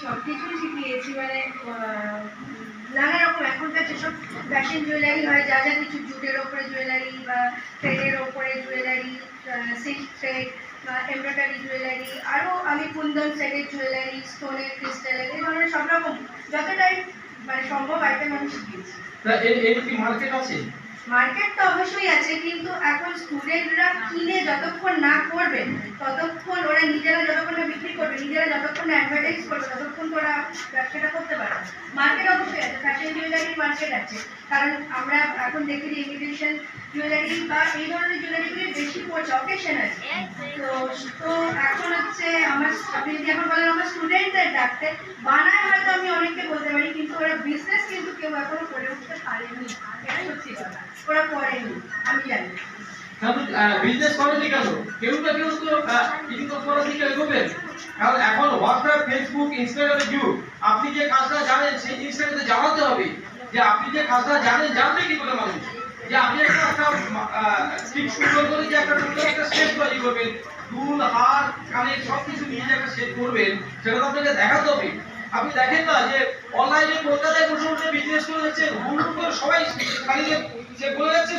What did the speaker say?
সবকিছুই শিখিয়েছি, মানে নানা রকম এখনকার যেসব ফ্যাশন জুয়েলারি হয়, যা যা কিছু জুটের ওপরে জুয়েলারি বা থ্রেডের ওপরে জুয়েলারি, সিল্ক থ্রেড বা এমব্রয়ডারি জুয়েলারি, আরও আমি কুন্দন সেটের জুয়েলারি, স্টোনের ক্রিস্টালের, এই ধরনের সব রকম যতটাই মানে সম্ভব আইটেম আমি শিখিয়েছি। এর কি মার্কেট আছে? মার্কেট তো অবশ্যই আছে, কিন্তু এখন স্টুডেন্টরা কিনে যতক্ষণ না করবে ততক্ষণ ওরা নিজেরা যতক্ষণ না বিক্রি করবে, নিজেরা যতক্ষণ না অ্যাডভার্টাইজ করবে ততক্ষণ তো ওরা ব্যবসাটা করতে পারবে। মার্কেট অবশ্যই আছে, ফ্যাশন জুয়েলারির মার্কেট আছে, কারণ আমরা এখন দেখি যে ইমিটেশন জুয়েলারি বা এই ধরনের জুয়েলারিগুলি বেশি পড়ছে অকেশনাল। তো এখন হচ্ছে আমার, আপনি যদি এখন বলেন আমার স্টুডেন্টদের ডাকতে, বানায় হয়তো আমি অনেককে বলতে পারি, কিন্তু ওরা বিজনেস কিন্তু কেউ এখনো করে উঠতে পারেনি, এটা সত্যি কথা, ওরা করেনি, আমি জানি। বিজনেস করেনি কেন? কেউ না কেউ তো ইনকাম করার দিকে এগোবে। কারণ এখন হোয়াটসঅ্যাপ, ফেসবুক, ইনস্টাগ্রামের যুগ। আপনি যে কাজটা জানেন সেই জিনিসটাকে জানাতে হবে। যে আপনি যে কাজটা জানেন, জানবে কি করে মানুষ? যে আপনি একটা ঠিক সুন্দর করে যে একটা সেট তৈরি করবেন, দুল, হার, কানের সবকিছু নিয়ে যে একটা সেট করবেন, সেটা তো আপনাকে দেখাতে হবে। আপনি দেখেন না যে অনলাইনে কলকাতায় বসে বসে বিজনেস করে যাচ্ছে, হুড় করে সবাই খালি যে বলে যাচ্ছে